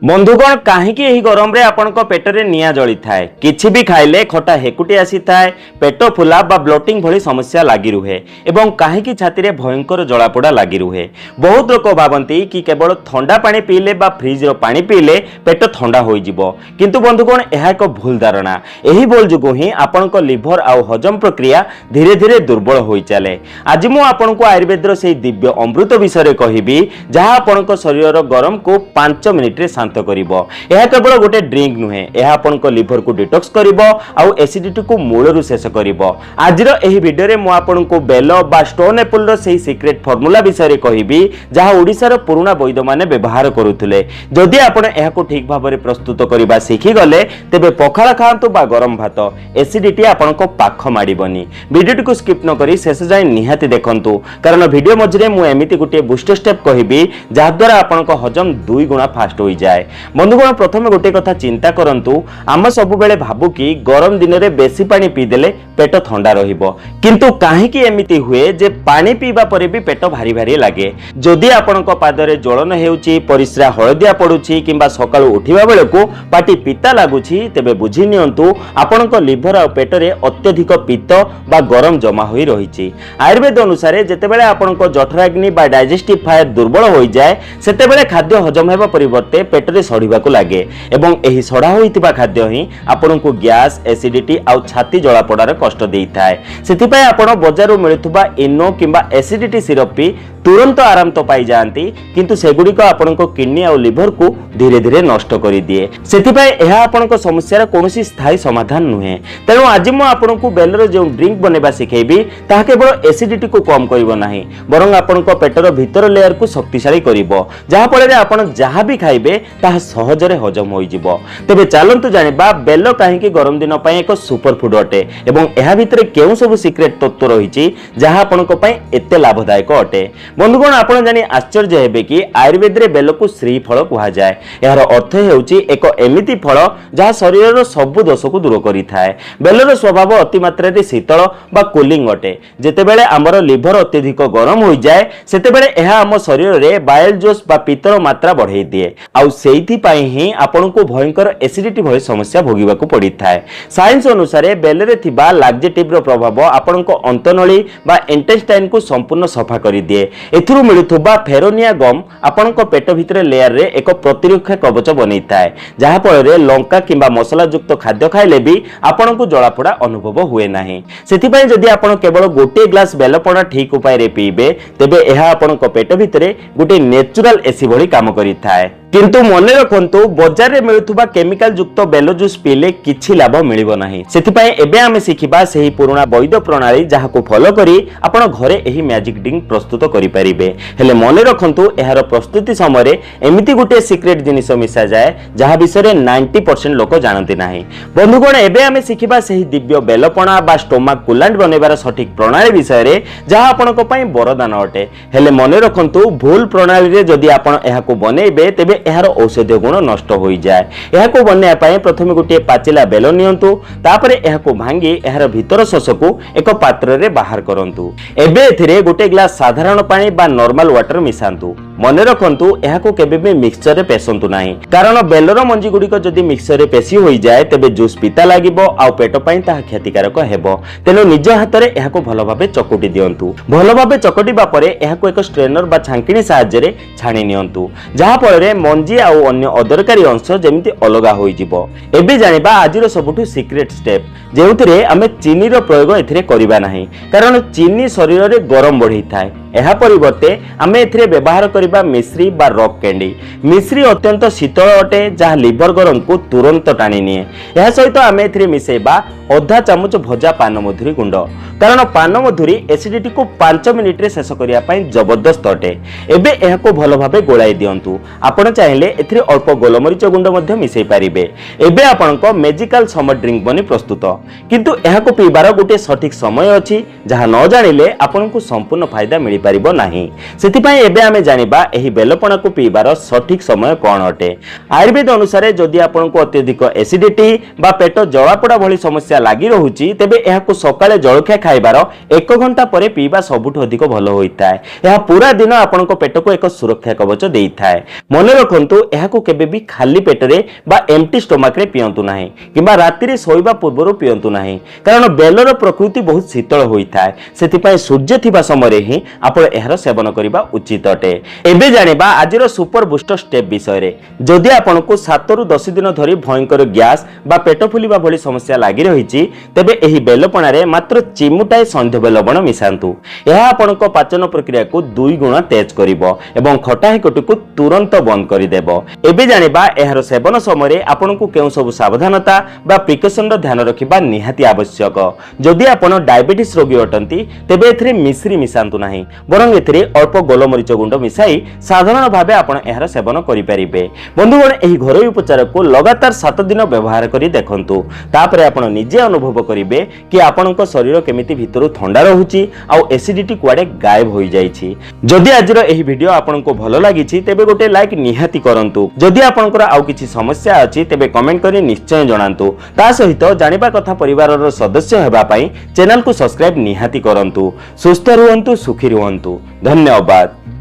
बंधुगण कहीं गरम रे आपनक पेटरे निया जली थाए किछि भी खाइले खटा हेकुटी आसी थाए पेट फुला बा ब्लोटिंग भली समस्या लागी रुहे एवं कहीं छाती रे भयंकर जलापोड़ा लागी रुहे। बहुत लोक भावती कि केवल ठंडा पानी पीले बा फ्रिज रो पानी पीले पेट ठंडा होई जिवो, किंतु बंधुगण यह एक भूल धारणा। यही भूल जोगु ही आपनक लिभर आउ हजम प्रक्रिया धीरे धीरे दुर्बल होई चले। आज मु आपनक आयुर्वेद रो सेही दिव्य अमृत विषय कहबी जहाँ आपनक शरीर गरम को 5 मिनिट रे शांत करिवो। यह केवल गोटे ड्रिंक नुहे, यह आपनक लिभर को डिटॉक्स करिवो आउ एसिडिटी को मूलरू शेष करिवो। आजिर एही वीडियो रे मु आपनक बेल बा स्टोन एप्पल रो सेही सीक्रेट फॉर्मूला विषय कहबी जहाँ ओडिशार पुराना वैद्य माने व्यवहार करुथिले। जदि आपण एहाको ठीक भाबरे प्रस्तुत करिबा सिखि गले तेबे पखाळ खांतु बा गरम भात एसिडिटी आपनक पाख माडिबनी। वीडियो को स्किप न करी शेष जाय निहाती देखंतु, कारण वीडियो मझरे मु एमिति गुटे बूस्टर स्टेप कहबी जहा द्वारा आपनक हजम 2 गुणा फास्ट होई जाय। बंधुगण प्रथमे गोटे कथा चिंता करंतु, आम सब बेले भाबु कि गरम दिन रे बेसी पानी पी देले पेट ठंडा रहिबो, किंतु काहे कि एमिति हुए जे पानी पीबा परे भी पेट भारी भारी लागे। जदि आपनक पादरे ज्वलन हेउची, परिस्रा हळदिया पडुची किंबा सकाळु उठिबा बेलको पाटी पिता लागुची, तेबे बुझी नियंतु आपनक लिभर आ पेटरे अत्यधिक पित्त बा गरम जमा होई रहिची। आयुर्वेद अनुसार जेतेबेले आपनक जठराग्नि बा डाइजेस्टिव फायर दुर्बल होई जाय सेतेबेले खाद्य हजम हेबा परिवर्ते पेटरे सड़ीबाकू लागे एवं एही सड़ा होइतिबा खाद्य ही आपनकू गैस, एसिडिटी आउ छाती जलापोड़ार कष्ट देइथाय। सेथिपाई आपण बजारु मिलुथुबा इनो किंबा एसिडिटी सिरप पी तुरंत आराम तो पाई जाती, किंतु सेगुड़िक आपनको किडनी और लिभर को धीरे धीरे नष्ट करि दिए। सेथिपाई एहा आपनको समस्यार कोनोसी स्थायी समाधान नुहे। तेणु आज मु आपनको बेलर जो ड्रिंक बनेबा सिखेबी ताहा केवल एसिडिटी को कम करिवो नाही, बरं आपनको पेटर भीतर लेयर को शक्तिशाली करिवो, जहा फଳରେ आपण जहा भी खाइबे ताहा सहजरे हजम होई जिवो। तेबे चालंतु जानिबा बेल काहेकि गरम दिन पई एक सुपर फूड अटे एवं एहा भितरे केउ सब सीक्रेट तत्व रहिछि जहा आपनको पई एते लाभदायक अटे। बंधुगण आपण जानि आश्चर्य हेबे कि आयुर्वेद रे बेल को श्रीफल कहा जाए। यार अर्थ हेउची एक एमिति फल जहा शरीर सब दोष को दूर करिथाए। बेलर स्वभाव अति मात्रा रे शीतल बा कूलिंग अटे। जेतेबेले हमर लिभर अत्यधिक गरम होई जाए सेतेबेले एहा हम शरीर रे बाइल जोश बा पित्तर मात्रा बढ़ाई दिए, आउ सेइथि पई ही आपण को भयंकर एसिडिटी भली समस्या भोगिबाकू पड़िथाए। साइंस अनुसार बेलरे थिबा लैक्जेटिव रो प्रभाव आपण को अंतनली बा इंटेस्टाइन को संपूर्ण सफा करि दिए। एथुरु मिलुथुबा फेरोनिया गम आपनक पेट भितर लेयर रे एक प्रतिरक्षा कवच बनै थाए, जहा फଳରେ लंका किंबा मसला युक्त खाद्य खाइले भी आपनकू जलापोड़ा अनुभव हुए नाही। सेथिपई जदि आपण केवल गोटे ग्लास बेलपणा ठीक उपाय रे पीबे तेबे एहा आपनक पेट भितरे गोटे नेचुरल एसी भली काम करिथाए। किंतु मने रखंतु बाजार रे मिलुथुबा केमिकल युक्त बेल जूस पीले किछि लाभ मिलिबो नाही। सेथिपई एबे आमे सिखिबा सेही पुराना वैद्य प्रणाली जाहाको फॉलो करी आपण घरे एही मैजिक ड्रिंक प्रस्तुत करि परिबे। हेले मने रखंतु एहार प्रस्तुति समय रे एमिति गुटे सीक्रेट जिनिस मिसा जाय जहा विषय 90% लोक जानते नाही। बंधुगण एबे आमे सिखिबा सेही दिव्य बेलपणा बा स्टोमक कूलेंट बनेबार सठिक प्रणाली विषय रे जहा आपणक पई वरदान अटे। हेले मने रखंतु भूल प्रणाली रे जदि आपण एहाको बनेबे तेबे एहार औषधीय गुण नष्ट होई जाए। एहाको बन्या पाए प्रथमे गोटे पाचिला बेल नियंतु, तापरे एहाको भांगी एहार भीतर शस को एक पात्र रे बाहर करंतु। एबे एथिरे गोटे ग्लास साधारण पानी बा नॉर्मल वाटर मिसांतु। मने रखंतु एहाको केबे भी मिक्सचर रे पेसंतु नाही, कारण बेलर मंजी गुडी को जदि मिक्सचर रे पेसी होई जाए तेबे जूस पिता लागिबो आ पेट पई ताहा क्षतिकारक हेबो। तेनो निज हाथ रे एहाको भलो भाबे चकुटी दियंतु। भलो भाबे चकुटीबा परे एहाको एक स्ट्रेनर बा छांकिणी सहाय्य रे छाणी नियंतु, जहा फଳରେ मंजी आउ अन्य अदरकारी अंश जेमिति अलगा होई जिवो। एबे जानिबा आजिर सबुठु सीक्रेट स्टेप जेउथिरे आमे चीनी रो प्रयोग एथिरे करिबा नाही, कारण चीनी शरीर रे गरम बढ़ी थाए। एहा परिवर्ते आमे एथिरे व्यवहार करिबा मिश्री बा रॉक कैंडी। मिश्री अत्यंत शीतल अटे जहा लिवर गरम को तुरंत टाणी निए। एहा सहित आमे एथिरे मिसेबा आधा चामच भजा पान मधुरी गुंड, कारण पान मधुरी एसिडिटी को 5 मिनिट रे शेष करिया पई जबरदस्त अटे। एबे एहाको भलो भाबे गोळाई दियंतु। आपण चाहिले एथिरे अल्प गोलमरीच गुंड मध्ये मिसै पारिबे। एबे आपणको मैजिकल समर ड्रिंक बनी प्रस्तुत, किंतु एहाको पीबार गोटे सठिक समय अछि जहा न जानिले आपणको संपूर्ण फायदा मिलि पारिबो नाही। सेथिपई एबे आमे जानिबा एही बेलपणा को पीबार सठिक समय कोन अटे। आयुर्वेद अनुसार जदि आपणको अत्यधिक एसिडिटी बा पेट जलापोड़ा भली समस्या लागी रहुची तेबे एहाको सकाळे जळखिया खाइबार 1 घंटा पर पीवा सबुठ अधिक भल होता है। यह पूरा दिन आपण पेट को एक सुरक्षा कवच देता है। मन रखु यह केबे भी खाली पेटरे बा एम्प्टी स्टोमक रे पियंतु नाही किबा राति रे सोइबा पूर्व पियंतु नाही, कारण बेलर प्रकृति बहुत शीतल होता है। सेतिपाई सूर्य थिबा समय रे ही आपण एहर सेवन करबा उचित अटे। एबे जानिबा आजिर सुपर बूस्टर स्टेप विषय रे। जदि आपण को 7 रु 10 दिन धरी भयंकर गैस बा पेट फुलिबा भली समस्या लागि रहिछि, तेबे एही बेलपणा रे मात्र चिमुटाए संध्य लवण मिसांतु। यह आपण को पाचन प्रक्रिया को 2 गुण तेज करिवो एवं खटा हेकुटी को तुरंत बंद करि देबो। एबे जानिबा एहर सेवन समय रे आपण को केउ सब सावधानता बा प्रिकॉशन रो ध्यान रखिबा निहाती आवश्यक। जदि आपण डायबिटीज रोगी अटंती तेबे एथिरे मिश्री मिसांतु नाही, बरং एथिरे अल्प गोलमरीच गुंड मिसाई साधारण भाबे आपण एहर सेवन करि परिबे। बंधुगण एही घरोई उपचार को लगातार 7 दिन व्यवहार करी देखंतु, तापरे आपण निजे अनुभव करिवे कि आपणक शरीर केमिति भितरु ठंडा रहुची आ एसिडिटी कुआडे गायब होई जाईछि। जदि आजिर एही वीडियो आपणको भलो लागिछि तेबे गोटे लाइक निहाती करंतु। जदि आपणकर आउ किछि समस्या अछि तेबे कमेंट करी निश्चय जणांतु। ता सहित जानिबा कथा परिवारर सदस्य हेबा पई चैनल को सब्सक्राइब निहाती करंतु। सुस्थ रुहंतु, सुखी रुहंतु। धन्यवाद।